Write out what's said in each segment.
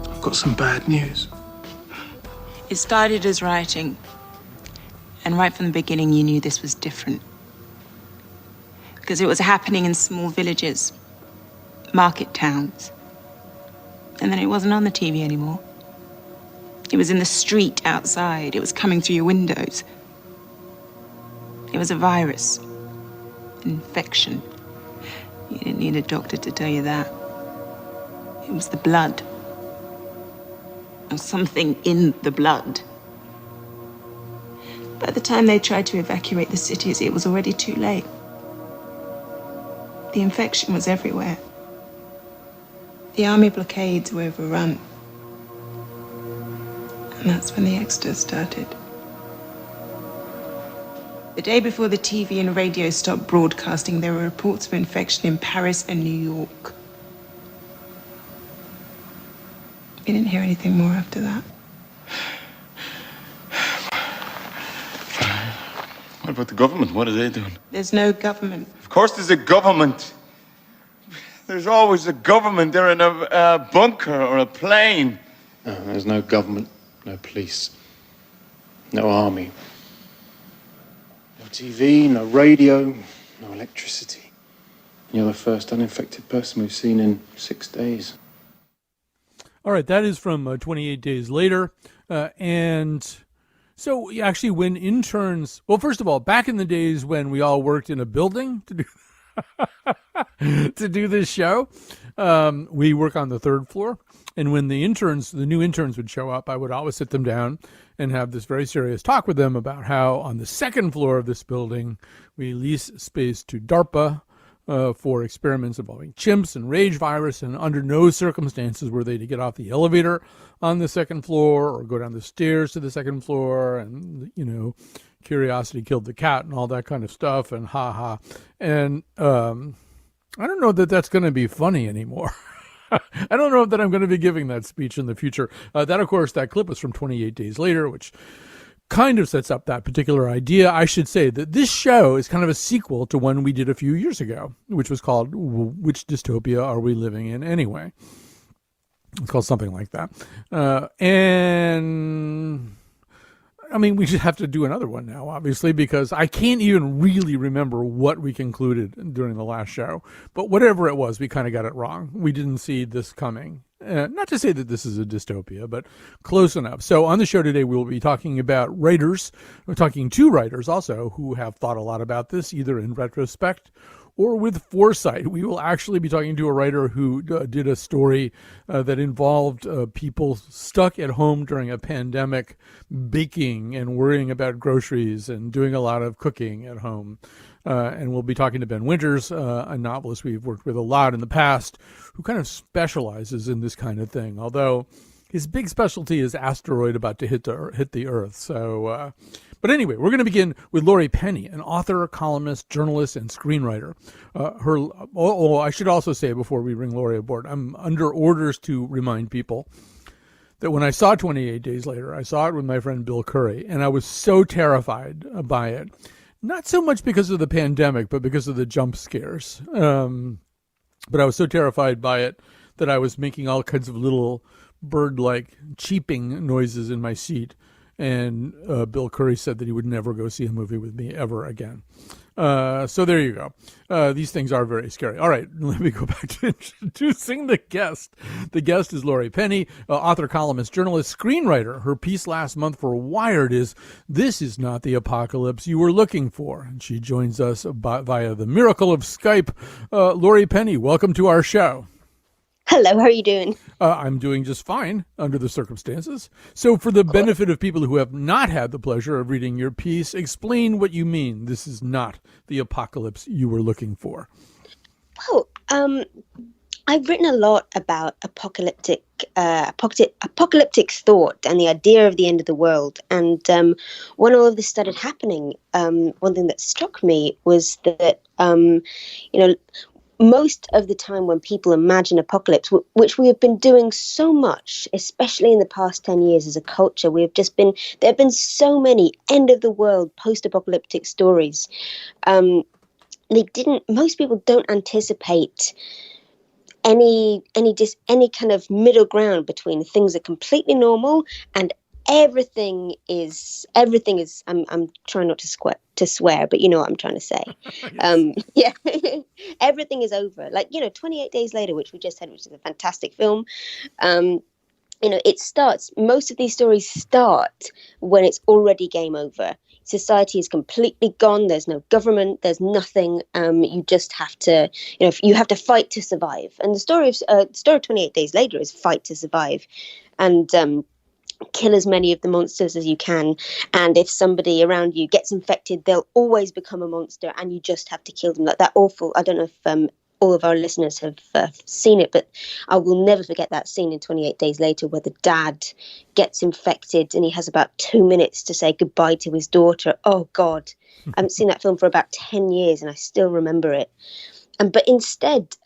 I've got some bad news. It started as writing, and right from the beginning you knew this was different. Because it was happening in small villages, market towns. And then it wasn't on the TV anymore. It was in the street outside. It was coming through your windows. It was a virus, an infection. You didn't need a doctor to tell you that. It was the blood. Or something in the blood. By the time they tried to evacuate the cities, it was already too late. The infection was everywhere. The army blockades were overrun. And that's when the exodus started. The day before the TV and radio stopped broadcasting, there were reports of infection in Paris and New York. We didn't hear anything more after that. What about the government? What are they doing? There's no government. Of course there's a government. There's always a government. They're in a bunker or a plane. No, there's no government, no police, no army, no TV, no radio, no electricity. You're the first uninfected person we've seen in 6 days. All right, that is from 28 Days Later. And so actually when interns, well, first of all, back in the days when we all worked in a building to do to do this show, we work on the third floor. And when the new interns would show up, I would always sit them down and have this very serious talk with them about how on the second floor of this building, we lease space to DARPA for experiments involving chimps and rage virus, and under no circumstances were they to get off the elevator on the second floor or go down the stairs to the second floor, and, you know, curiosity killed the cat and all that kind of stuff, and ha. And I don't know that that's going to be funny anymore. I don't know that I'm going to be giving that speech in the future. Of course, that clip was from 28 Days Later, which kind of sets up that particular idea. I should say that this show is kind of a sequel to one we did a few years ago, which was called Which Dystopia Are We Living In Anyway? It's called something like that. And I mean, we should have to do another one now, obviously, because I can't even really remember what we concluded during the last show. But whatever it was, we kind of got it wrong. We didn't see this coming. Not to say that this is a dystopia, but close enough. So on the show today, we'll be talking about writers. We're talking to writers also who have thought a lot about this, either in retrospect or with foresight. We will actually be talking to a writer who did a story that involved people stuck at home during a pandemic, baking and worrying about groceries and doing a lot of cooking at home. And we'll be talking to Ben Winters, a novelist we've worked with a lot in the past, who kind of specializes in this kind of thing, although his big specialty is asteroid about to hit the Earth. So, but anyway, we're going to begin with Laurie Penny, an author, columnist, journalist, and screenwriter. I should also say before we bring Laurie aboard, I'm under orders to remind people that when I saw 28 Days Later, I saw it with my friend Bill Curry, and I was so terrified by it. Not so much because of the pandemic, but because of the jump scares. But I was so terrified by it that I was making all kinds of little bird-like cheeping noises in my seat. And Bill Curry said that he would never go see a movie with me ever again. So there you go. These things are very scary. All right, let me go back to introducing the guest. The guest is Laurie Penny, author, columnist, journalist, screenwriter. Her piece last month for Wired is "This is Not the Apocalypse You Were Looking For." And she joins us via the miracle of Skype. Laurie Penny, welcome to our show. Hello, how are you doing? I'm doing just fine under the circumstances. So for the benefit of people who have not had the pleasure of reading your piece, explain what you mean. This is not the apocalypse you were looking for. Well, I've written a lot about apocalyptic thought and the idea of the end of the world. And when all of this started happening, one thing that struck me was that, most of the time when people imagine apocalypse, which we have been doing so much, especially in the past 10 years as a culture, there have been so many end of the world post-apocalyptic stories. most people don't anticipate any kind of middle ground between things are completely normal and everything is I'm trying not to swear, but you know what I'm trying to say. Yeah. Everything is over, like, 28 Days Later, which we just had, which is a fantastic film. Most of these stories start when it's already game over. Society is completely gone. There's no government. There's nothing. You just have to, you have to fight to survive. And the story of 28 Days Later is fight to survive, and kill as many of the monsters as you can. And if somebody around you gets infected, they'll always become a monster, and you just have to kill them. Like that awful. I don't know if all of our listeners have seen it, but I will never forget that scene in 28 Days Later where the dad gets infected and he has about 2 minutes to say goodbye to his daughter. Oh, God. I haven't seen that film for about 10 years and I still remember it. But instead,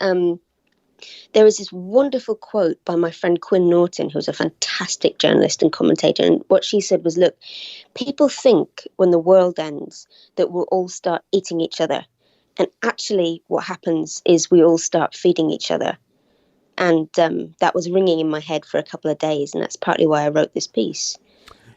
there is this wonderful quote by my friend Quinn Norton, who's a fantastic journalist and commentator. And what she said was, look, people think when the world ends that we'll all start eating each other. And actually what happens is we all start feeding each other. And that was ringing in my head for a couple of days. And that's partly why I wrote this piece.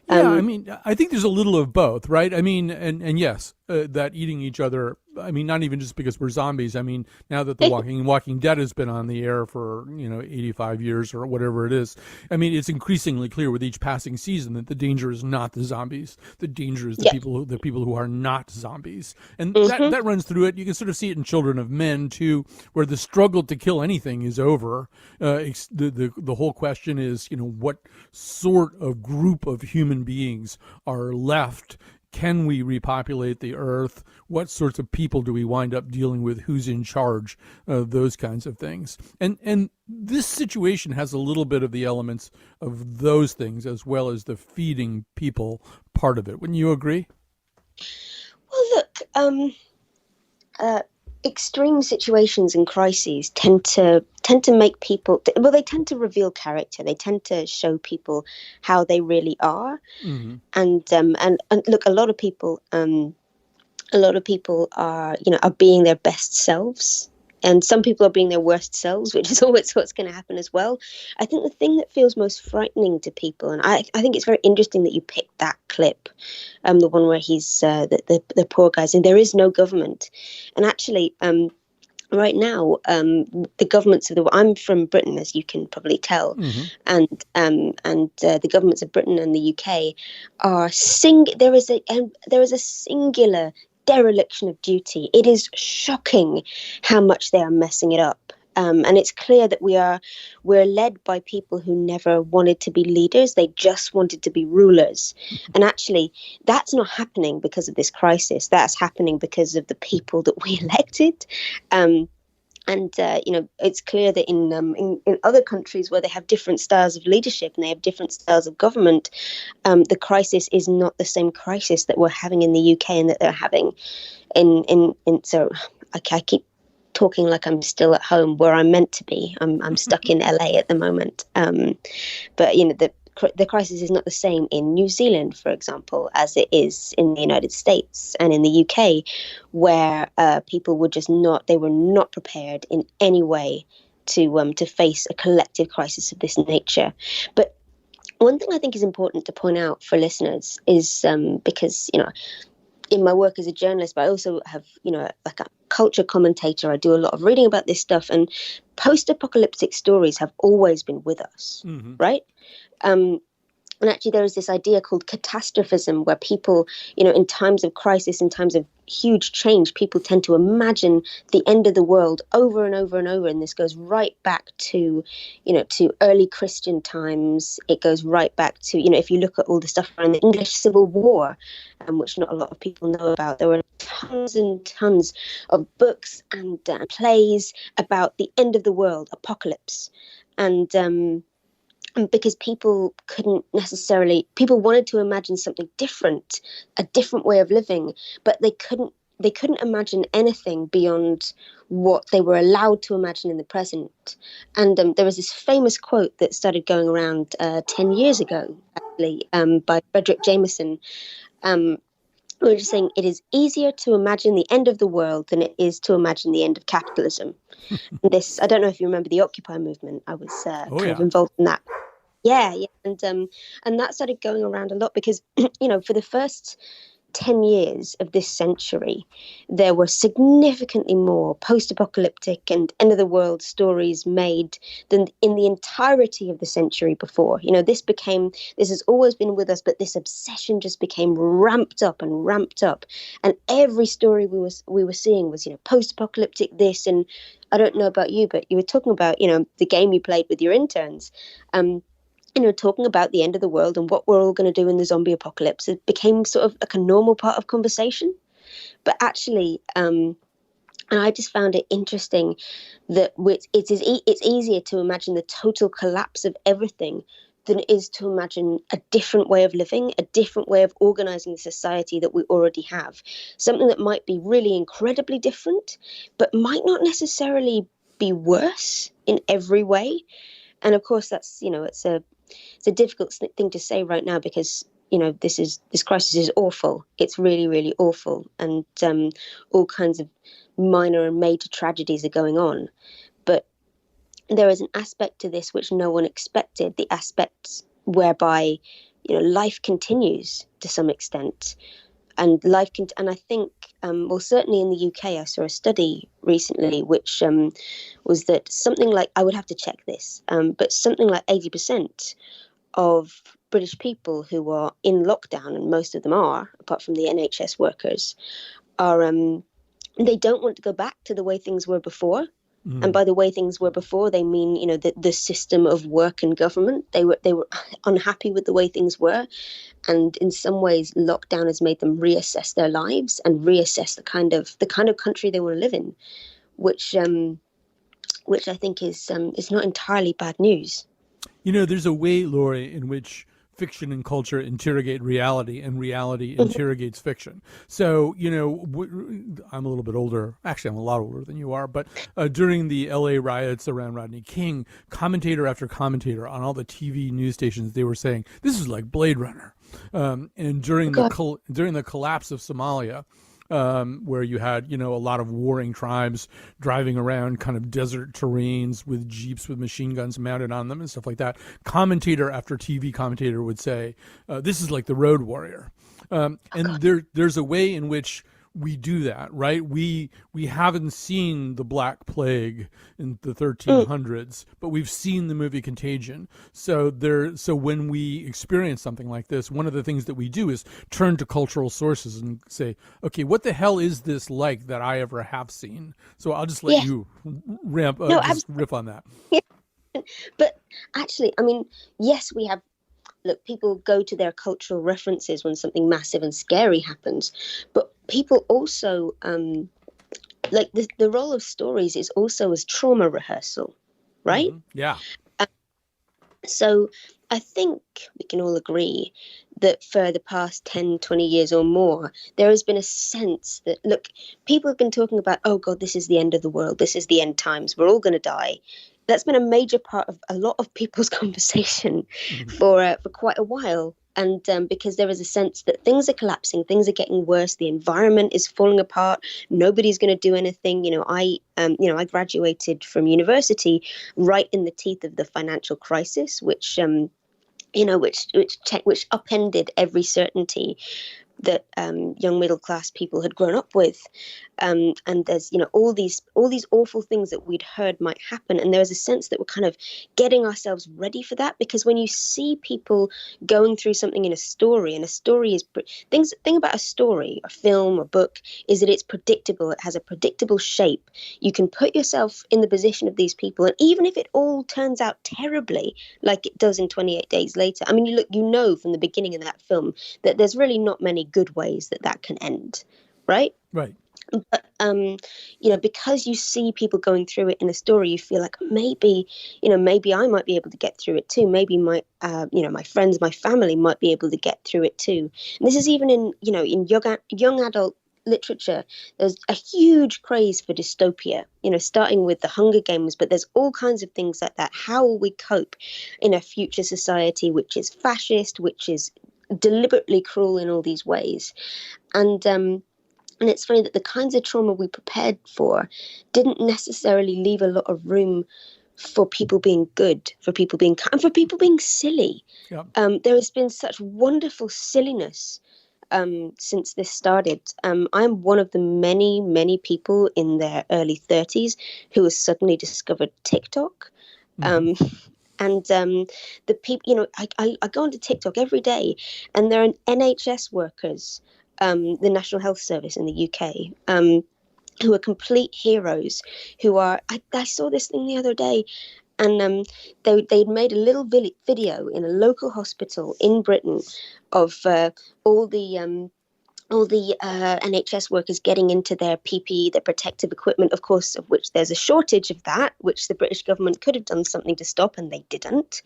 Yeah, I mean, I think there's a little of both, right? I mean, and yes, that eating each other, I mean, not even just because we're zombies. I mean, now that the Walking Dead has been on the air for, 85 years or whatever it is, I mean, it's increasingly clear with each passing season that the danger is not the zombies. The danger is the people who are not zombies. And that runs through it. You can sort of see it in Children of Men, too, where the struggle to kill anything is over. The whole question is, what sort of group of human beings are left? Can we repopulate the earth? What sorts of people do we wind up dealing with? Who's in charge? Those kinds of things. And this situation has a little bit of the elements of those things as well as the feeding people part of it. Wouldn't you agree? Well, look, extreme situations and crises tend to make people, they tend to reveal character. They tend to show people how they really are. Mm-hmm. And look, a lot of people are being their best selves. And some people are being their worst selves, which is always what's going to happen as well. I think the thing that feels most frightening to people, and I think it's very interesting that you picked that clip, the one where he's the poor guys, and there is no government. And actually, right now, the governments of I'm from Britain, as you can probably tell, and the governments of Britain and the UK are there is a singular dereliction of duty. It is shocking how much they are messing it up. And it's clear that we're led by people who never wanted to be leaders. They just wanted to be rulers. And actually, that's not happening because of this crisis. That's happening because of the people that we elected. It's clear that in other countries where they have different styles of leadership and they have different styles of government, the crisis is not the same crisis that we're having in the UK and that they're having so I keep talking like I'm still at home where I'm meant to be. I'm stuck in LA at the moment. But the crisis is not the same in New Zealand, for example, as it is in the United States and in the UK, where people were not prepared in any way to face a collective crisis of this nature. But one thing I think is important to point out for listeners is because, in my work as a journalist, but I also have, like a culture commentator. I do a lot of reading about this stuff, and post-apocalyptic stories have always been with us, right? And actually, there is this idea called catastrophism, where people, in times of crisis, in times of huge change, people tend to imagine the end of the world over and over and over. And this goes right back to, to early Christian times. It goes right back to, if you look at all the stuff around the English Civil War, which not a lot of people know about, there were tons and tons of books and plays about the end of the world, apocalypse. And because people wanted to imagine something different, a different way of living, but they couldn't imagine anything beyond what they were allowed to imagine in the present. And there was this famous quote that started going around 10 years ago, actually, by Frederick Jameson, we're just saying it is easier to imagine the end of the world than it is to imagine the end of capitalism. This, I don't know if you remember the Occupy movement. I was kind of involved in that. Yeah, and that started going around a lot because, for the first 10 years of this century, there were significantly more post-apocalyptic and end-of-the-world stories made than in the entirety of the century before. This has always been with us, but this obsession just became ramped up. And every story we were seeing was, post-apocalyptic this. And I don't know about you, but you were talking about, the game you played with your interns. Talking about the end of the world and what we're all going to do in the zombie apocalypse, it became sort of like a normal part of conversation. But actually, and I just found it interesting that it's easier to imagine the total collapse of everything than it is to imagine a different way of living, a different way of organizing the society that we already have. Something that might be really incredibly different, but might not necessarily be worse in every way. And of course, that's, it's a difficult thing to say right now because, this crisis is awful. It's really, really awful. And all kinds of minor and major tragedies are going on. But there is an aspect to this which no one expected, the aspect whereby, life continues to some extent. And and I think, certainly in the UK, I saw a study recently which was that something like, I would have to check this, but something like 80% of British people who are in lockdown, and most of them are, apart from the NHS workers, are they don't want to go back to the way things were before. And by the way things were before, they mean, the system of work and government. They were unhappy with the way things were. And in some ways, lockdown has made them reassess their lives and reassess the kind of country they want to live in, which I think is not entirely bad news. There's a way, Laurie, in which fiction and culture interrogate reality, and reality interrogates fiction. So, I'm a little bit older. Actually, I'm a lot older than you are. But during the LA riots around Rodney King, commentator after commentator on all the TV news stations, they were saying, this is like Blade Runner. And during the collapse of Somalia, where you had, a lot of warring tribes driving around kind of desert terrains with jeeps with machine guns mounted on them and stuff like that. Commentator after TV commentator would say, this is like the Road Warrior. And there's a way in which we do that, right? We haven't seen the Black Plague in the 1300s, but we've seen the movie Contagion. So when we experience something like this, one of the things that we do is turn to cultural sources and say, okay, what the hell is this like that I ever have seen? So I'll just let you riff on that. Yeah. But actually, yes, we have. Look, people go to their cultural references when something massive and scary happens, but people also, the role of stories is also as trauma rehearsal, right? Mm-hmm. Yeah. So I think we can all agree that for the past 10, 20 years or more, there has been a sense that, look, people have been talking about, oh God, this is the end of the world. This is the end times. We're all going to die. That's been a major part of a lot of people's conversation for quite a while. And because there is a sense that things are collapsing, things are getting worse, the environment is falling apart, nobody's going to do anything. I graduated from university right in the teeth of the financial crisis, which upended every certainty that young middle class people had grown up with, and there's all these awful things that we'd heard might happen, and there was a sense that we're kind of getting ourselves ready for that, because when you see people going through something in a story, and a story is thing about a story, a film, a book, is that it's predictable. It has a predictable shape. You can put yourself in the position of these people, and even if it all turns out terribly, like it does in 28 Days Later, you know from the beginning of that film that there's really not many good ways that can end, right? Right. But because you see people going through it in a story, you feel like maybe I might be able to get through it too. Maybe my my friends, my family might be able to get through it too. And this is even in young adult literature. There's a huge craze for dystopia, starting with the Hunger Games, but there's all kinds of things like that. How will we cope in a future society which is fascist, which is deliberately cruel in all these ways. And it's funny that the kinds of trauma we prepared for didn't necessarily leave a lot of room for people being good, for people being kind, and for people being silly. Yep. There has been such wonderful silliness since this started. I'm one of the many, many people in their early 30s who has suddenly discovered TikTok. And the people, I go onto TikTok every day, and there are NHS workers, the National Health Service in the UK, who are complete heroes, who are, I saw this thing the other day, and they'd made a little video in a local hospital in Britain of all the NHS workers getting into their PPE, their protective equipment, of course, of which there's a shortage of that, which the British government could have done something to stop, and they didn't.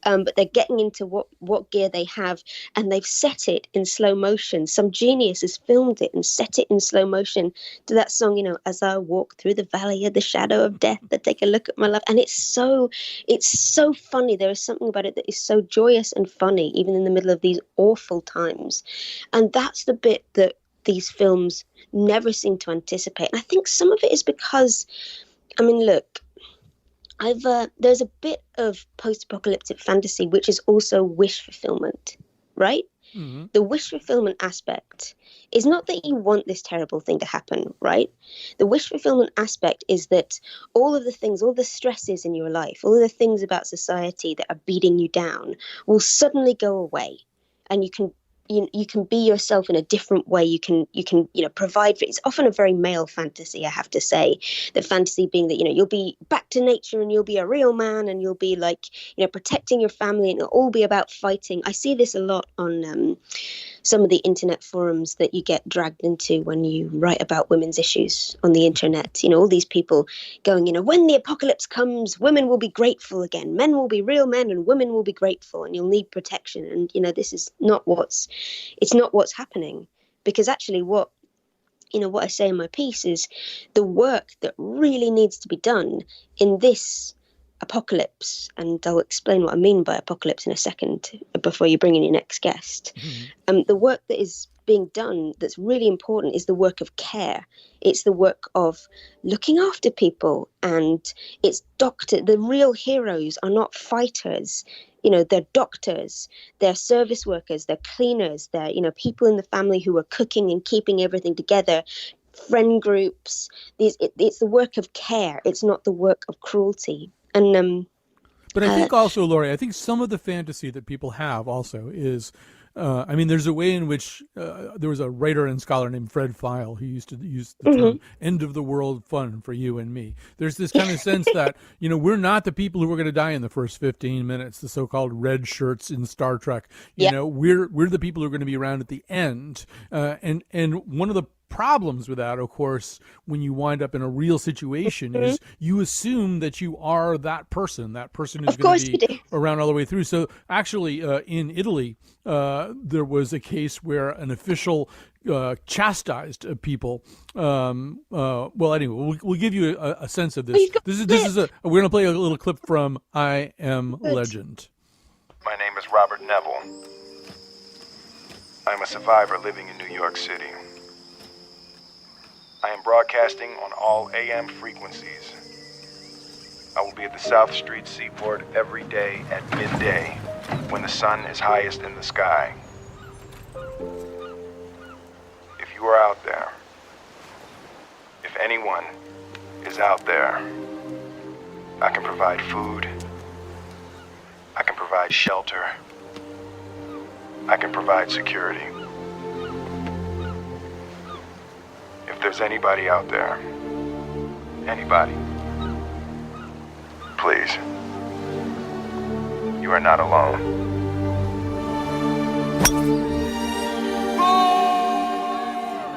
But they're getting into what gear they have, and they've set it in slow motion. Some genius has filmed it and set it in slow motion to that song, as I walk through the valley of the shadow of death, I take a look at my love. And it's so funny. There is something about it that is so joyous and funny, even in the middle of these awful times. And that's the bit that these films never seem to anticipate. And I think some of it is because, look, there's a bit of post-apocalyptic fantasy which is also wish fulfillment, right? Mm-hmm. The wish fulfillment aspect is not that you want this terrible thing to happen, right? The wish fulfillment aspect is that all of the things, all the stresses in your life, all the things about society that are beating you down will suddenly go away, and you can be yourself in a different way. You can provide for it. It's often a very male fantasy, I have to say. The fantasy being that, you'll be back to nature and you'll be a real man and you'll be protecting your family, and it'll all be about fighting. I see this a lot on some of the internet forums that you get dragged into when you write about women's issues on the internet. All these people going, when the apocalypse comes, women will be grateful again. Men will be real men and women will be grateful, and you'll need protection. And, this is not what's happening, because actually what I say in my piece is the work that really needs to be done in this apocalypse, and I'll explain what I mean by apocalypse in a second before you bring in your next guest. Mm-hmm. The work that is being done that's really important is the work of care. It's the work of looking after people, and it's the real heroes are not fighters. They're doctors, they're service workers, they're cleaners, they're, people in the family who are cooking and keeping everything together, friend groups. It's the work of care. It's not the work of cruelty. And but I think also, Laurie, I think some of the fantasy that people have also is, there's a way in which there was a writer and scholar named Fred Feil who used to use the term end of the world fun for you and me. There's this kind of sense that, we're not the people who are going to die in the first 15 minutes, the so-called red shirts in Star Trek. We're the people who are going to be around at the end. And one of the problems with that, of course, when you wind up in a real situation is you assume that you are that person who's going to be around all the way through. So actually in Italy, there was a case where an official chastised people. Anyway, we'll give you a sense of this. We're going to play a little clip from I Am Legend. My name is Robert Neville. I'm a survivor living in New York City. I am broadcasting on all AM frequencies. I will be at the South Street Seaport every day at midday when the sun is highest in the sky. If you are out there, if anyone is out there, I can provide food, I can provide shelter, I can provide security. If there's anybody out there, anybody, please, you are not alone.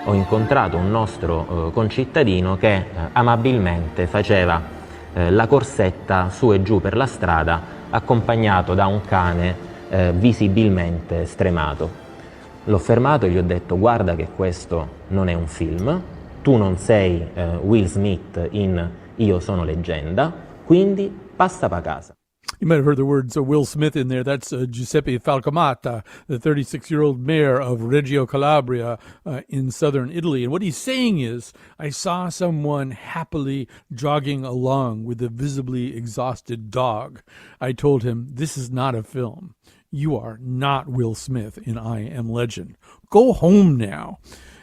Ho incontrato un nostro concittadino che amabilmente faceva la corsetta su e giù per la strada accompagnato da un cane visibilmente stremato. L'ho fermato e gli ho detto: guarda che questo non è un film, tu non sei Will Smith in Io sono leggenda, quindi passa pa' casa. You might have heard the words Will Smith in there. That's Giuseppe Falcomata, the 36-year-old mayor of Reggio Calabria in southern Italy. And what he's saying is, I saw someone happily jogging along with a visibly exhausted dog. I told him, this is not a film. You are not Will Smith in I Am Legend. Go home now.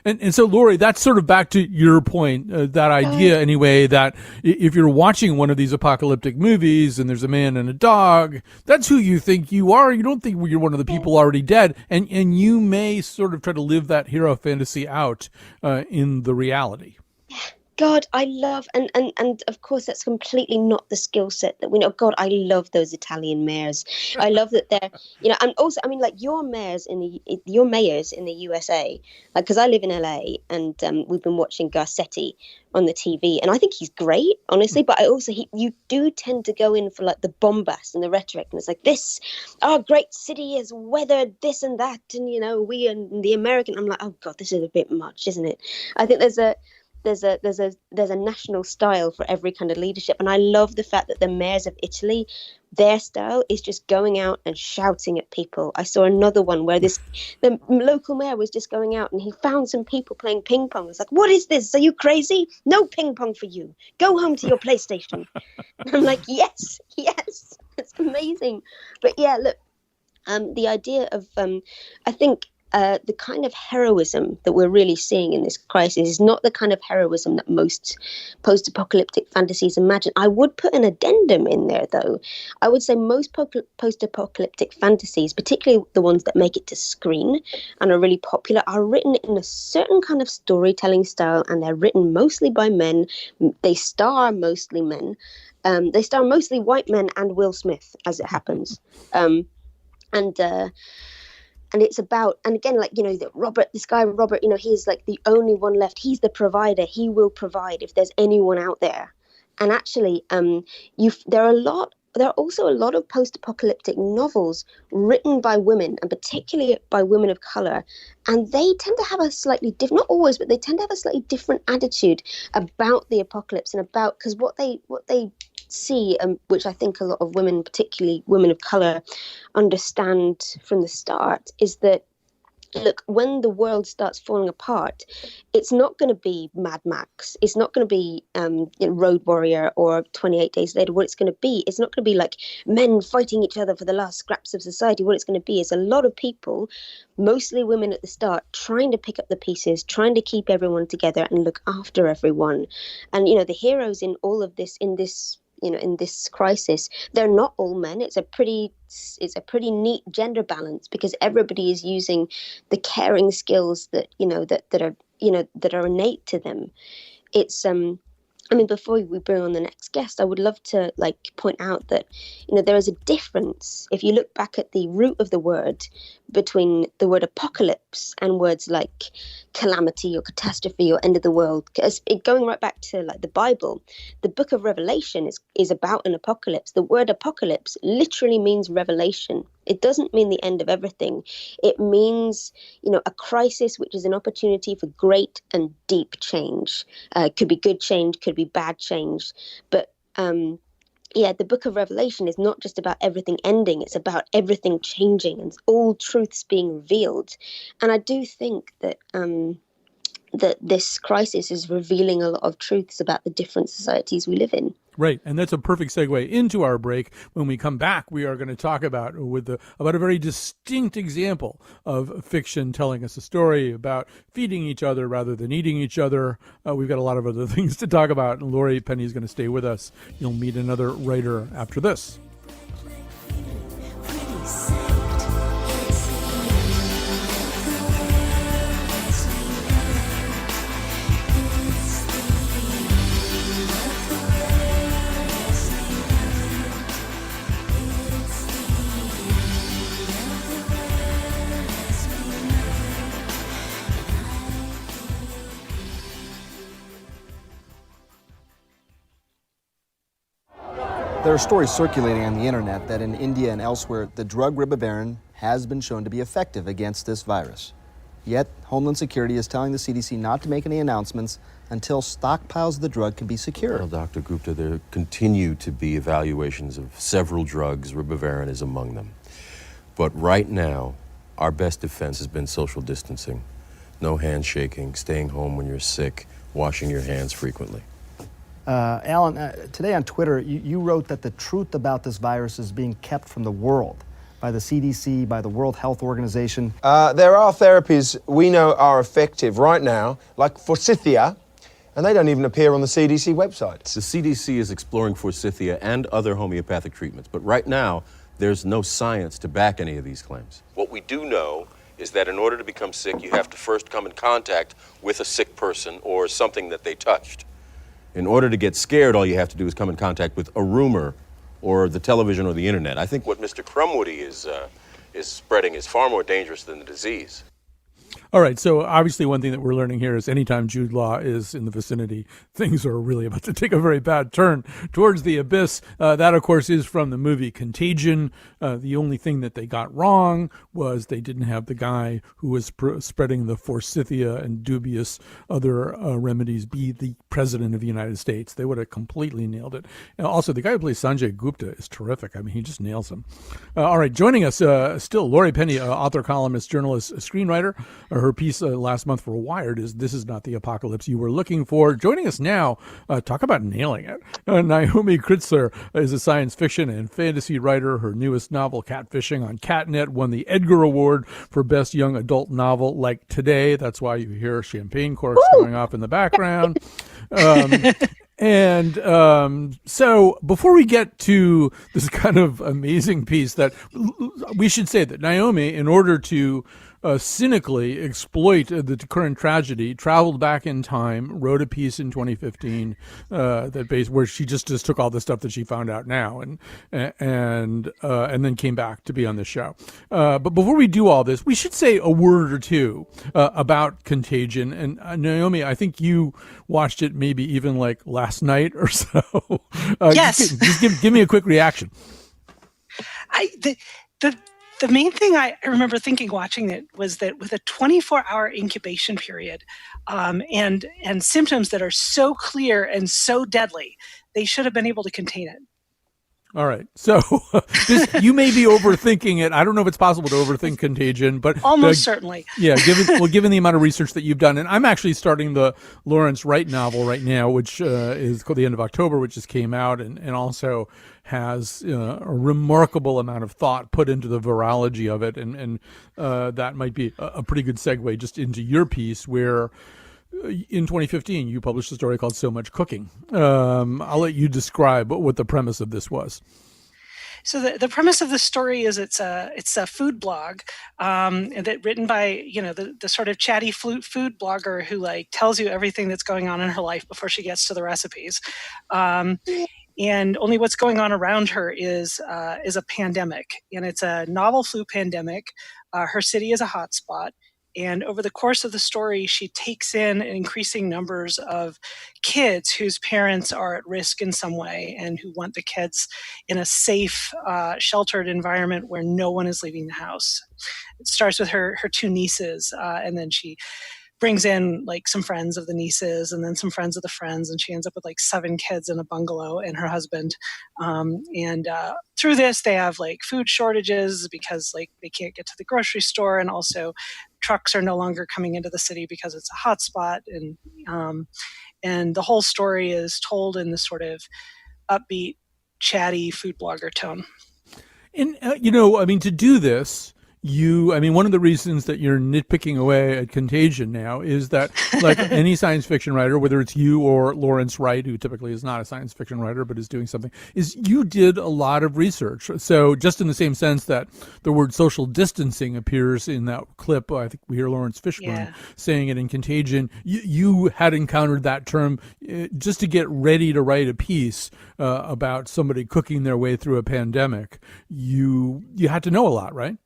And so, Laurie, that's sort of back to your point, that idea anyway, that if you're watching one of these apocalyptic movies and there's a man and a dog, that's who you think you are. You don't think you're one of the people already dead. And you may sort of try to live that hero fantasy out in the reality. God, I love, and of course that's completely not the skill set that we know. God, I love those Italian mayors. I love that they're, and also, I mean, like your mayors in the USA, like, because I live in LA and we've been watching Garcetti on the TV, and I think he's great, honestly. But I also, you do tend to go in for like the bombast and the rhetoric, and it's like this, our great city has weathered this and that, and we and the American. I'm like, oh God, this is a bit much, isn't it? I think there's a national style for every kind of leadership, and I love the fact that the mayors of Italy, their style is just going out and shouting at people. I saw another one where the local mayor was just going out and he found some people playing ping pong. It's like, what is this? Are you crazy? No ping pong for you. Go home to your PlayStation. And I'm like, yes, it's amazing. But yeah, look, the idea of I think. The kind of heroism that we're really seeing in this crisis is not the kind of heroism that most post-apocalyptic fantasies imagine. I would put an addendum in there, though. I would say most post-apocalyptic fantasies, particularly the ones that make it to screen and are really popular, are written in a certain kind of storytelling style, and they're written mostly by men. They star mostly men. They star mostly white men and Will Smith, as it happens. And it's about, and again, like, this guy, Robert, he's like the only one left. He's the provider. He will provide if there's anyone out there. And actually, there are also a lot of post-apocalyptic novels written by women, and particularly by women of color. And they tend to have a slightly different, not always, but they tend to have a slightly different attitude about the apocalypse and about, because what they see, which I think a lot of women, particularly women of color, understand from the start, is that, look, when the world starts falling apart, it's not going to be Mad Max. It's not going to be Road Warrior or 28 Days Later. What it's going to be, it's not going to be like men fighting each other for the last scraps of society. What it's going to be is a lot of people, mostly women at the start, trying to pick up the pieces, trying to keep everyone together and look after everyone. And, the heroes in all of this, in this crisis, they're not all men. It's a pretty neat gender balance, because everybody is using the caring skills that that are innate to them. It's before we bring on the next guest, I would love to point out that there is a difference if you look back at the root of the word between the word apocalypse and words like calamity or catastrophe or end of the world. Going right back to the Bible, the book of Revelation is about an apocalypse. The word apocalypse literally means revelation. It doesn't mean the end of everything. It means, a crisis, which is an opportunity for great and deep change. It could be good change, could be bad change. But the book of Revelation is not just about everything ending. It's about everything changing and all truths being revealed. And I do think that that this crisis is revealing a lot of truths about the different societies we live in. Right, and that's a perfect segue into our break. When we come back, we are going to talk about a very distinct example of fiction telling us a story about feeding each other rather than eating each other. We've got a lot of other things to talk about, and Laurie Penny is going to stay with us. You'll meet another writer after this. There are stories circulating on the internet that in India and elsewhere, the drug ribavirin has been shown to be effective against this virus. Yet, Homeland Security is telling the CDC not to make any announcements until stockpiles of the drug can be secured. Well, Dr. Gupta, there continue to be evaluations of several drugs. Ribavirin is among them. But right now, our best defense has been social distancing. No handshaking, staying home when you're sick, washing your hands frequently. Alan, today on Twitter, you wrote that the truth about this virus is being kept from the world by the CDC, by the World Health Organization. There are therapies we know are effective right now, like forsythia, and they don't even appear on the CDC website. The CDC is exploring forsythia and other homeopathic treatments, but right now, there's no science to back any of these claims. What we do know is that in order to become sick, you have to first come in contact with a sick person or something that they touched. In order to get scared, all you have to do is come in contact with a rumor or the television or the internet. I think what Mr. Crumwoody is spreading is far more dangerous than the disease. All right, so obviously one thing that we're learning here is anytime Jude Law is in the vicinity, things are really about to take a very bad turn towards the abyss. That, of course, is from the movie Contagion. The only thing that they got wrong was they didn't have the guy who was spreading the forsythia and dubious other remedies be the president of the United States. They would have completely nailed it. And also, the guy who plays Sanjay Gupta is terrific. I mean, he just nails him. All right, joining us still, Laurie Penny, author, columnist, journalist, screenwriter. Her piece last month for Wired is "This is not the apocalypse you were looking for." Joining us now, talk about nailing it. Naomi Kritzler is a science fiction and fantasy writer. Her newest novel, Catfishing on Catnet, won the Edgar Award for Best Young Adult Novel, like today. That's why you hear champagne corks going off in the background. So before we get to this kind of amazing piece, that we should say that Naomi, in order to cynically exploit the current tragedy, traveled back in time, wrote a piece in 2015 where she just took all the stuff that she found out now and then came back to be on the show. But before we do all this, we should say a word or two about Contagion. And Naomi, I think you watched it maybe even like last night or so. Yes. Just give me a quick reaction. The main thing I remember thinking watching it was that with a 24-hour incubation period and symptoms that are so clear and so deadly, they should have been able to contain it. All right. So you may be overthinking it. I don't know if it's possible to overthink Contagion, but almost certainly. Yeah. Given the amount of research that you've done, and I'm actually starting the Lawrence Wright novel right now, which is called The End of October, which just came out and also has a remarkable amount of thought put into the virology of it. And that might be a pretty good segue just into your piece where in 2015, you published a story called So Much Cooking. I'll let you describe what the premise of this was. So the premise of the story is it's a food blog that written by the sort of chatty food blogger who like tells you everything that's going on in her life before she gets to the recipes, and only what's going on around her is a pandemic, and it's a novel flu pandemic. Her city is a hotspot. And over the course of the story, she takes in increasing numbers of kids whose parents are at risk in some way and who want the kids in a safe, sheltered environment where no one is leaving the house. It starts with her two nieces, and then she brings in like some friends of the nieces and then some friends of the friends, and she ends up with like 7 kids in a bungalow and her husband. Through this, they have like food shortages because like they can't get to the grocery store, and also trucks are no longer coming into the city because it's a hotspot. And the whole story is told in this sort of upbeat, chatty food blogger tone. And, to do this, one of the reasons that you're nitpicking away at Contagion now is that, like any science fiction writer, whether it's you or Lawrence Wright, who typically is not a science fiction writer but is doing something, is you did a lot of research. So just in the same sense that the word social distancing appears in that clip, I think we hear Lawrence Fishburne saying it in Contagion, you had encountered that term just to get ready to write a piece about somebody cooking their way through a pandemic. You had to know a lot, right?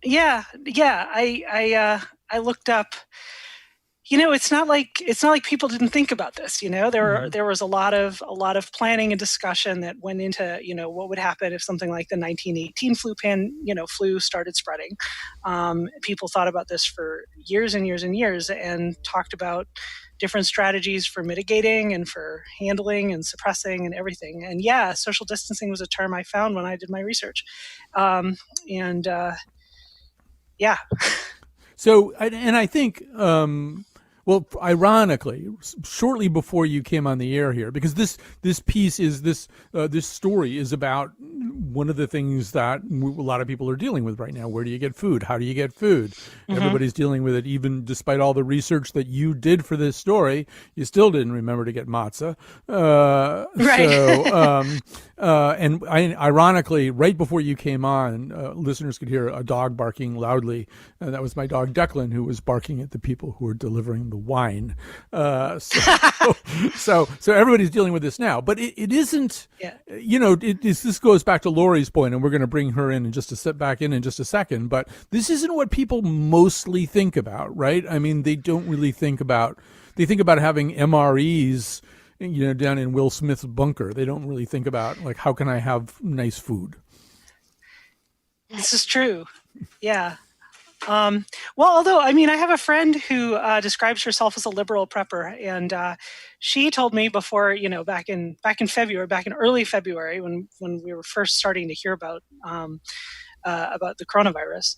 Yeah. I looked up, it's not like people didn't think about this. There was a lot of planning and discussion that went into what would happen if something like the 1918 flu started spreading. People thought about this for years and years and years, and talked about different strategies for mitigating and for handling and suppressing and everything. And yeah, social distancing was a term I found when I did my research, yeah. So, and I think, well, ironically, shortly before you came on the air here, because this piece is this story is about one of the things that a lot of people are dealing with right now. Where do you get food? How do you get food? Mm-hmm. Everybody's dealing with it. Even despite all the research that you did for this story, you still didn't remember to get matzah. Right. And ironically, right before you came on, listeners could hear a dog barking loudly. And that was my dog Declan, who was barking at the people who were delivering the wine. So everybody's dealing with this now. But it isn't, this goes back to Laurie's point, and we're going to bring her in just to sit back in just a second. But this isn't what people mostly think about, right? I mean, they don't really think about, they think about having MREs, down in Will Smith's bunker. They don't really think about, like, how can I have nice food? This is true. Yeah. Well, although, I mean, I have a friend who describes herself as a liberal prepper, and she told me before, back in early February, when we were first starting to hear about the coronavirus,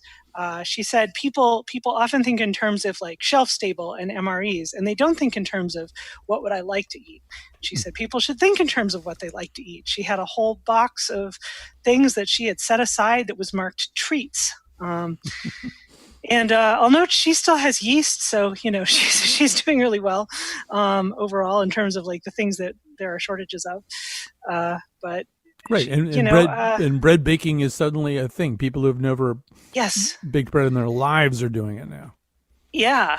she said people often think in terms of like shelf stable and MREs, and they don't think in terms of what would I like to eat. She said people should think in terms of what they like to eat. She had a whole box of things that she had set aside that was marked treats. And I'll note she still has yeast, so she's doing really well overall in terms of like the things that there are shortages of. But right, and bread baking is suddenly a thing. People who've never baked bread in their lives are doing it now. Yeah.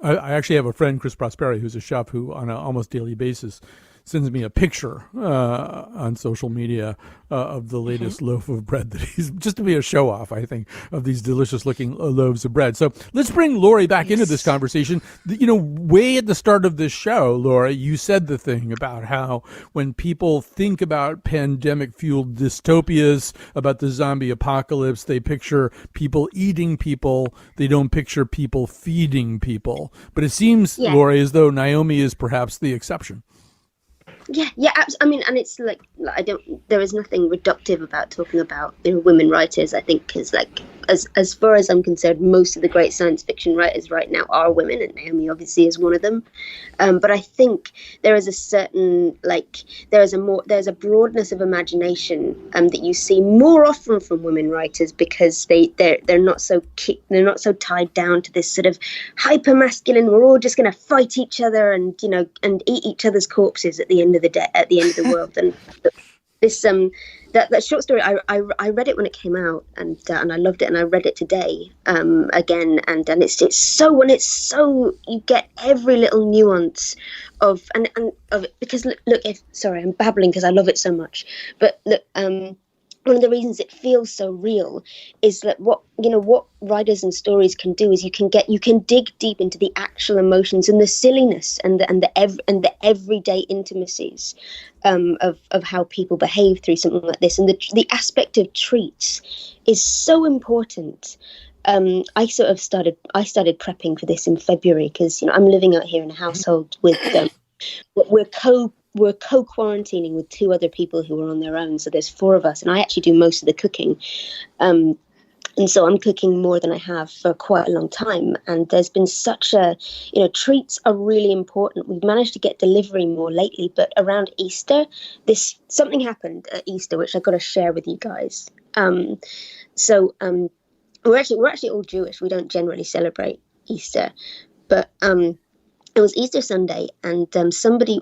I actually have a friend, Chris Prosperi, who's a chef who on an almost daily basis sends me a picture on social media of the latest loaf of bread that he's, just to be a show off, I think, of these delicious looking loaves of bread. So let's bring Laurie back into this conversation. Way at the start of this show, Laurie, you said the thing about how when people think about pandemic fueled dystopias, about the zombie apocalypse, they picture people eating people. They don't picture people feeding people. But it seems, Laurie, as though Naomi is perhaps the exception. Yeah, absolutely. I mean, and it's like there is nothing reductive about talking about women writers. I think because like as far as I'm concerned, most of the great science fiction writers right now are women, and Naomi obviously is one of them. But I think there is a certain there's a broadness of imagination that you see more often from women writers, because they're not so tied down to this sort of hyper masculine. We're all just going to fight each other and eat each other's corpses at the end of the day, at the end of the world. And this that short story, I read it when it came out, and I loved it, and I read it today again, and it's so you get every little nuance of it, because look, sorry, I'm babbling because I love it so much, but look, one of the reasons it feels so real is that what writers and stories can do is you can dig deep into the actual emotions and the silliness and the everyday intimacies of how people behave through something like this. And the aspect of treats is so important. I started prepping for this in February because I'm living out here in a household with we're co-quarantining with two other people who are on their own. So there's 4 of us, and I actually do most of the cooking. And so I'm cooking more than I have for quite a long time. And there's been such treats are really important. We've managed to get delivery more lately, but around Easter, something happened at Easter, which I've got to share with you guys. So we're actually all Jewish. We don't generally celebrate Easter, but it was Easter Sunday, and somebody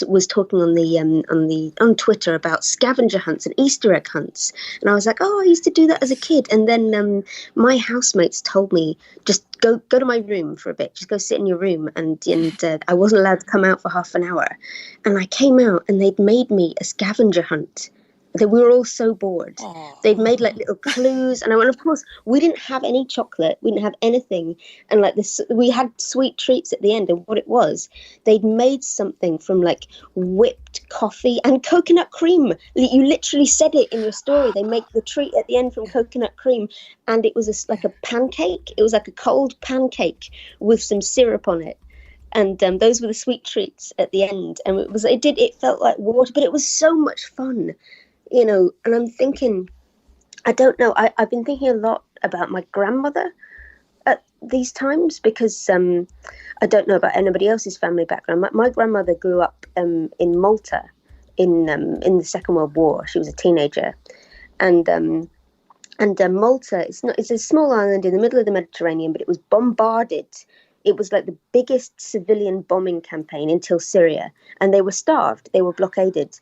was talking on Twitter about scavenger hunts and Easter egg hunts, and I was like, oh, I used to do that as a kid. And then my housemates told me, just go to my room for a bit, just go sit in your room, and I wasn't allowed to come out for half an hour. And I came out, and they'd made me a scavenger hunt that we were all so bored. They'd made like little clues, and of course we didn't have any chocolate, we didn't have anything, and like this, we had sweet treats at the end. And what it was, they'd made something from like whipped coffee and coconut cream. You literally said it in your story. They make the treat at the end from coconut cream, and it was like a pancake. It was like a cold pancake with some syrup on it. And those were the sweet treats at the end. And it felt like water, but it was so much fun. And I'm thinking, I don't know, I've been thinking a lot about my grandmother at these times, because I don't know about anybody else's family background. My grandmother grew up in Malta in the Second World War. She was a teenager, and Malta, it's a small island in the middle of the Mediterranean, but it was bombarded. It was like the biggest civilian bombing campaign until Syria, and they were starved, they were blockaded.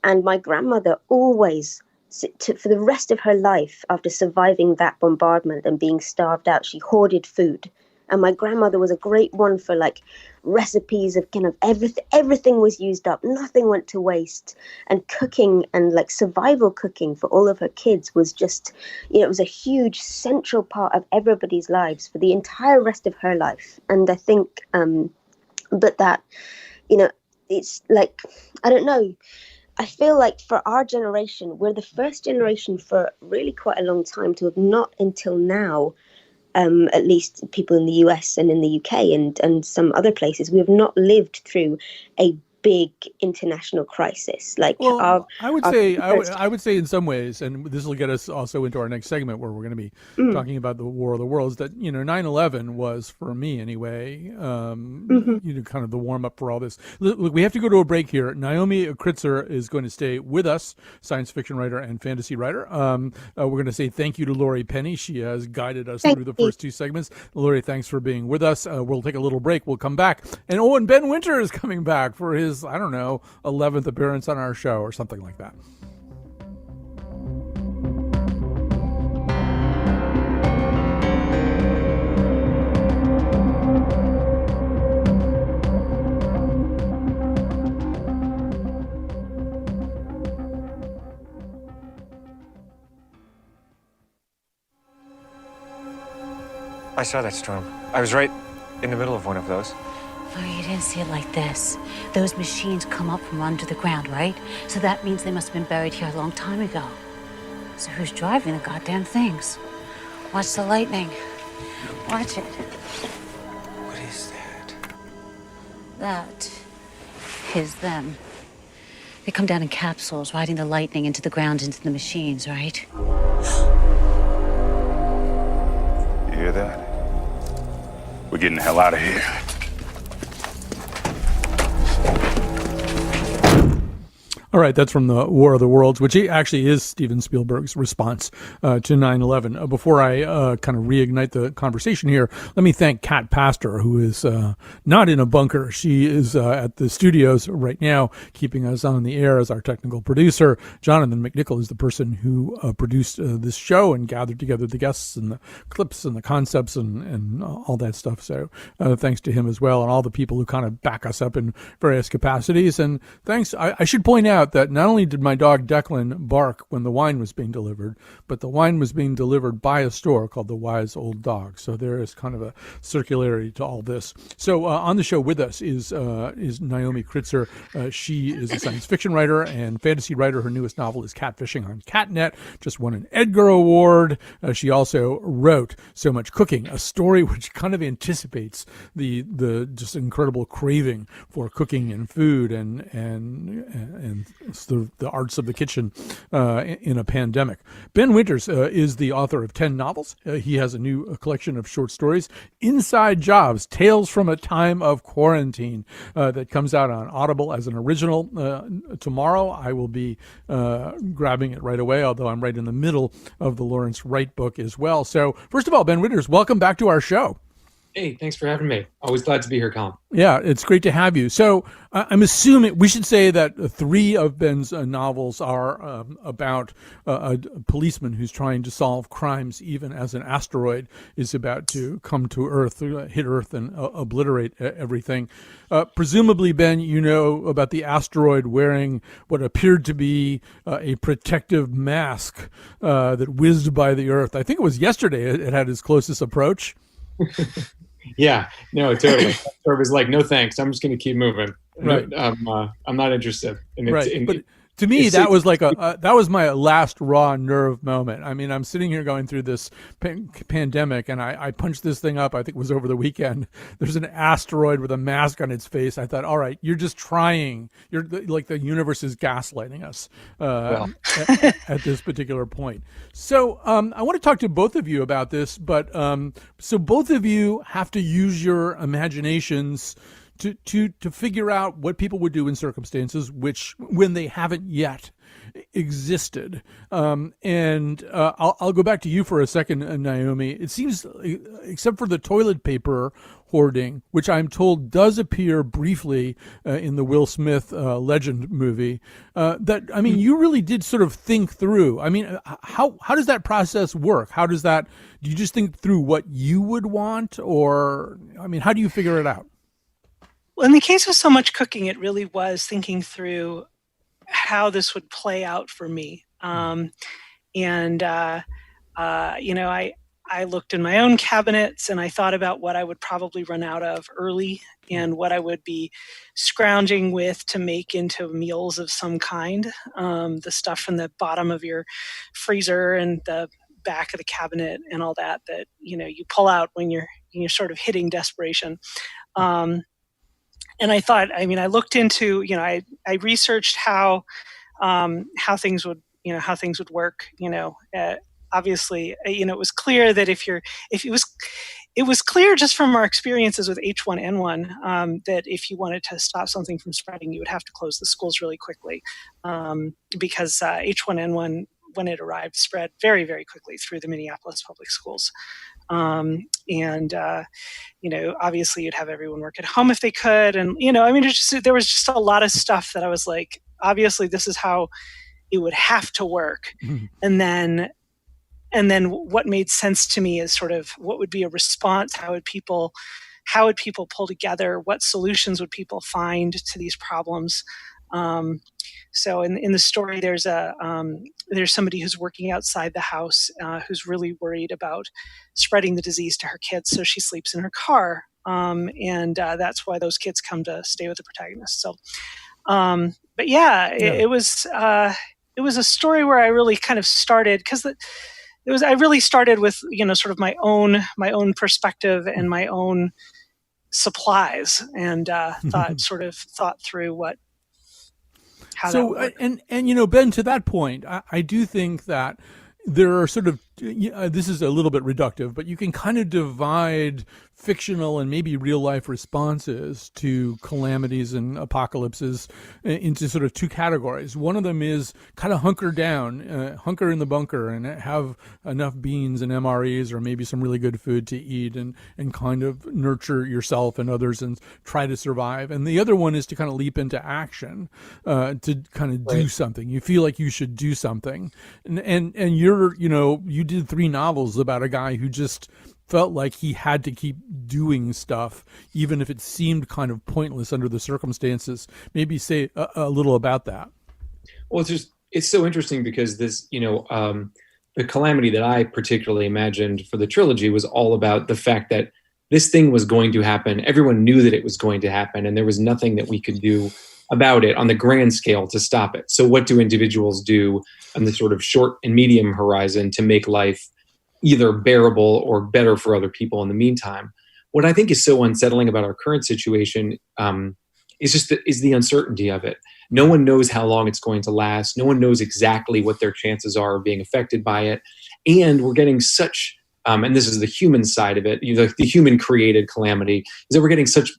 And my grandmother always, for the rest of her life, after surviving that bombardment and being starved out, she hoarded food. And my grandmother was a great one for like recipes of kind of everything was used up, nothing went to waste. And cooking and like survival cooking for all of her kids was just, it was a huge central part of everybody's lives for the entire rest of her life. And I think, but that, it's like, I don't know, I feel like for our generation, we're the first generation for really quite a long time to have not until now, at least people in the US and in the UK and some other places, we have not lived through a big international crisis. Like, well, I would say in some ways, and this will get us also into our next segment where we're going to be talking about the War of the Worlds, that 9/11 was, for me anyway, kind of the warm up for all this. Look, we have to go to a break here. Naomi Kritzer is going to stay with us, science fiction writer and fantasy writer. We're going to say thank you to Laurie Penny. She has guided us through the first two segments. Laurie, thanks for being with us. We'll take a little break. We'll come back, and Ben Winter is coming back for his 11th appearance on our show or something like that. I saw that storm. I was right in the middle of one of those. Oh, you didn't see it like this. Those machines come up from under the ground, right? So that means they must have been buried here a long time ago. So who's driving the goddamn things? Watch the lightning. Watch it. What is that? That is them. They come down in capsules, riding the lightning into the ground, into the machines, right? You hear that? We're getting the hell out of here. All right, that's from the War of the Worlds, which actually is Steven Spielberg's response to 9/11. Before I kind of reignite the conversation here, let me thank Kat Pastor, who is not in a bunker. She is at the studios right now, keeping us on the air as our technical producer. Jonathan McNichol is the person who produced this show and gathered together the guests and the clips and the concepts and all that stuff. So thanks to him as well, and all the people who kind of back us up in various capacities. And thanks, I should point out that not only did my dog Declan bark when the wine was being delivered, but the wine was being delivered by a store called the Wise Old Dog. So there is kind of a circularity to all this. So on the show with us is Naomi Kritzer. She is a science fiction writer and fantasy writer. Her newest novel is Catfishing on Catnet, just won an Edgar Award. She also wrote So Much Cooking, a story which kind of anticipates the just incredible craving for cooking and food and the arts of the kitchen in a pandemic. Ben Winters is the author of 10 novels. He has a new collection of short stories, Inside Jobs, Tales from a Time of Quarantine, that comes out on Audible as an original tomorrow. I will be grabbing it right away, although I'm right in the middle of the Lawrence Wright book as well. So first of all, Ben Winters, welcome back to our show. Hey, thanks for having me. Always glad to be here, Colin. Yeah, it's great to have you. So I'm assuming we should say that 3 of Ben's novels are about a policeman who's trying to solve crimes even as an asteroid is about to come to Earth, hit Earth and obliterate everything. Presumably, Ben, you know about the asteroid wearing what appeared to be a protective mask that whizzed by the Earth. I think it was yesterday it had its closest approach. Yeah, no, totally. Or was like, no thanks, I'm just going to keep moving. Right. I'm not interested. And right. But to me, that was like that was my last raw nerve moment. I mean, I'm sitting here going through this pandemic, and I punched this thing up. I think it was over the weekend. There's an asteroid with a mask on its face. I thought, all right, you're just trying. You're like the universe is gaslighting us at this particular point. So I want to talk to both of you about this, but so both of you have to use your imaginations to figure out what people would do in circumstances when they haven't yet existed. And I'll go back to you for a second, Naomi. It seems, except for the toilet paper hoarding, which I'm told does appear briefly in the Will Smith Legend movie, that, I mean, you really did sort of think through. I mean, how does that process work? Do you just think through what you would want? Or, I mean, how do you figure it out? Well, in the case of So Much Cooking, it really was thinking through how this would play out for me. I looked in my own cabinets and I thought about what I would probably run out of early and what I would be scrounging with to make into meals of some kind. The stuff from the bottom of your freezer and the back of the cabinet and all that you pull out when you're sort of hitting desperation. And I thought, I looked into, I researched how things would work. Obviously, it was clear that it was clear just from our experiences with H1N1 that if you wanted to stop something from spreading, you would have to close the schools really quickly because H1N1, when it arrived, spread very, very quickly through the Minneapolis public schools. Obviously you'd have everyone work at home if they could. And, there was just a lot of stuff that I was like, obviously this is how it would have to work. Mm-hmm. And then what made sense to me is sort of what would be a response? How would people pull together? What solutions would people find to these problems? So in the story, there's somebody who's working outside the house who's really worried about spreading the disease to her kids, so she sleeps in her car, and that's why those kids come to stay with the protagonist. So, it was a story where I really kind of started I really started with sort of my own perspective and my own supplies, and thought through how that would work. And Ben, to that point, I do think that there are sort of, this is a little bit reductive, but you can kind of divide fictional and maybe real life responses to calamities and apocalypses into sort of 2 categories. One of them is kind of hunker down, hunker in the bunker and have enough beans and MREs or maybe some really good food to eat and kind of nurture yourself and others and try to survive. And the other one is to kind of leap into action, to kind of do something. You feel like you should do something. And you did 3 novels about a guy who just felt like he had to keep doing stuff, even if it seemed kind of pointless under the circumstances. Maybe say a little about that. Well, it's so interesting because this, the calamity that I particularly imagined for the trilogy was all about the fact that this thing was going to happen. Everyone knew that it was going to happen, and there was nothing that we could do about it on the grand scale to stop it. So what do individuals do on the sort of short and medium horizon to make life either bearable or better for other people in the meantime? What I think is so unsettling about our current situation is the uncertainty of it. No one knows how long it's going to last. No one knows exactly what their chances are of being affected by it. And we're getting such, and this is the human side of it, the human created calamity, is that we're getting such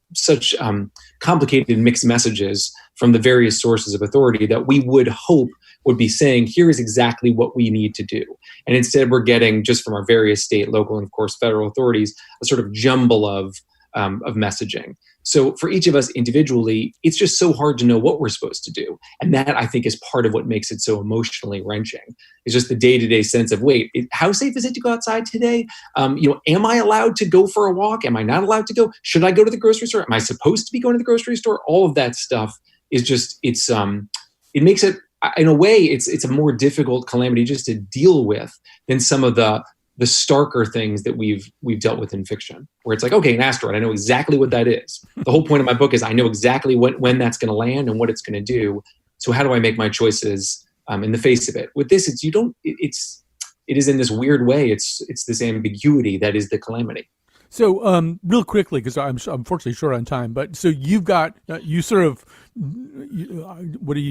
complicated mixed messages from the various sources of authority that we would hope would be saying, here is exactly what we need to do. And instead we're getting, just from our various state, local, and of course federal authorities, a sort of jumble of messaging. So for each of us individually, it's just so hard to know what we're supposed to do. And that, I think, is part of what makes it so emotionally wrenching. It's just the day-to-day sense of, wait, how safe is it to go outside today? Am I allowed to go for a walk? Am I not allowed to go? Should I go to the grocery store? Am I supposed to be going to the grocery store? All of that stuff is just, it makes it, in a way, it's a more difficult calamity just to deal with than some of the starker things that we've dealt with in fiction, where it's like, okay, an asteroid, I know exactly what that is. The whole point of my book is I know exactly when that's going to land and what it's going to do. So how do I make my choices in the face of it? With this, it is in this weird way, it's this ambiguity that is the calamity. So real quickly, because I'm unfortunately short on time, but so you've got, you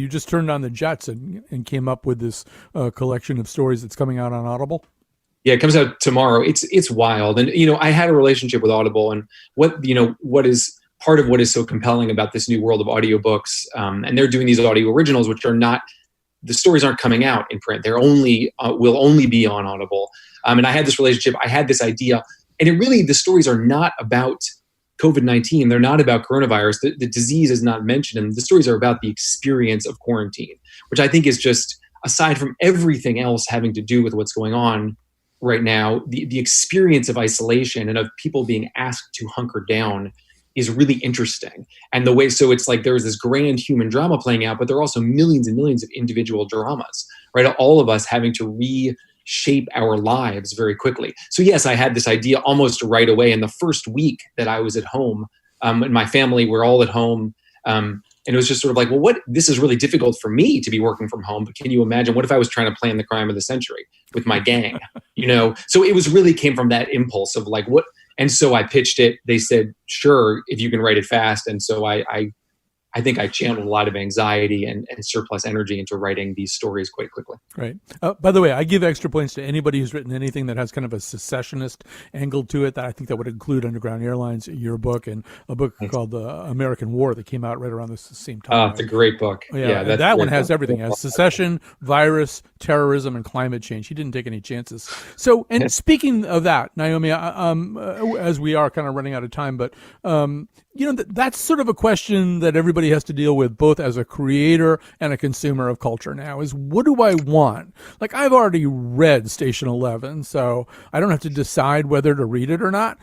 just turned on the jets and came up with this collection of stories that's coming out on Audible? Yeah, it comes out tomorrow. It's wild. And, I had a relationship with Audible, and what is part of what is so compelling about this new world of audiobooks, and they're doing these audio originals, which are not, the stories aren't coming out in print. They're will only be on Audible. And I had this relationship, I had this idea, and the stories are not about COVID-19. They're not about coronavirus. The disease is not mentioned. And the stories are about the experience of quarantine, which I think is just, aside from everything else having to do with what's going on right now, the experience of isolation and of people being asked to hunker down is really interesting. And the way, so it's like there's this grand human drama playing out, but there are also millions and millions of individual dramas, right? All of us having to reshape our lives very quickly. So yes, I had this idea almost right away in the first week that I was at home, and my family were all at home. And it was just sort of like, well, this is really difficult for me to be working from home, but can you imagine, what if I was trying to plan the crime of the century with my gang, So it was really came from that impulse of like, what? And so I pitched it. They said, sure, if you can write it fast. And so I think I channeled a lot of anxiety and surplus energy into writing these stories quite quickly. Right. By the way, I give extra points to anybody who's written anything that has kind of a secessionist angle to it. That I think that would include Underground Airlines, your book, and a book called The American War that came out right around the same time. It's a great book. Yeah, that one has everything. It has secession, virus, terrorism, and climate change. He didn't take any chances. So, and speaking of that, Naomi, as we are kind of running out of time, but that's sort of a question that everybody has to deal with, both as a creator and a consumer of culture now, is what do I want? Like, I've already read Station 11, so I don't have to decide whether to read it or not.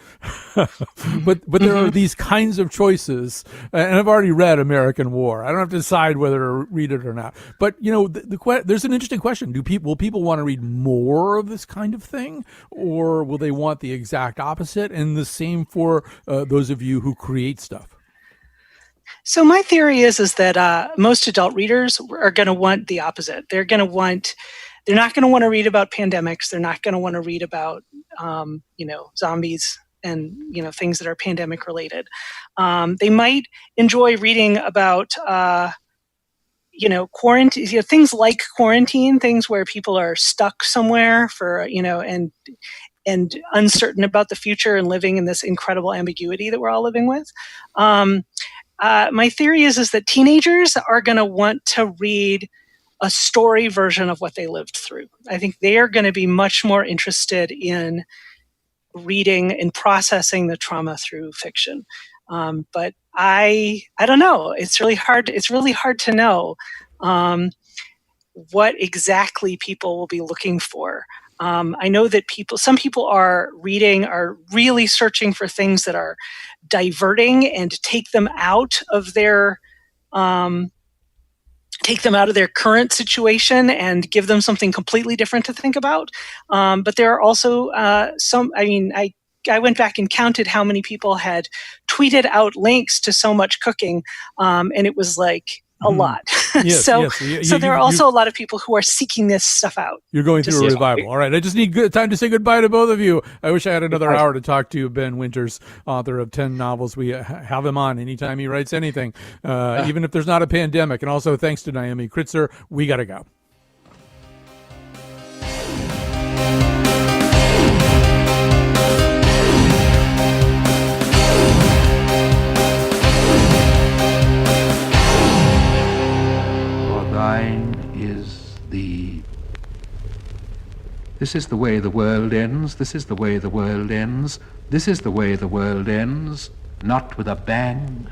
but there are these kinds of choices, and I've already read American War. I don't have to decide whether to read it or not. But, there's an interesting question. Will people want to read more of this kind of thing, or will they want the exact opposite? And the same for those of you who create stuff. So my theory is that most adult readers are going to want the opposite. They're not going to want to read about pandemics. They're not going to want to read about, zombies and, things that are pandemic related. They might enjoy reading about, quarantine, things like quarantine, things where people are stuck somewhere for, and uncertain about the future and living in this incredible ambiguity that we're all living with. My theory is that teenagers are going to want to read a story version of what they lived through. I think they are going to be much more interested in reading and processing the trauma through fiction. But I don't know. It's really hard. It's really hard to know what exactly people will be looking for. I know that some people are really searching for things that are diverting and take them out of their current situation and give them something completely different to think about. But there are also I went back and counted how many people had tweeted out links to So Much Cooking, and it was like a lot. Yes, so yes. There are also a lot of people who are seeking this stuff out. You're going through a revival. All right. I just need time to say goodbye to both of you. I wish I had another hour to talk to Ben Winters, author of 10 novels. We have him on anytime he writes anything, even if there's not a pandemic. And also thanks to Naomi Kritzer. We got to go. Thine is This is the way the world ends, this is the way the world ends, this is the way the world ends, not with a bang,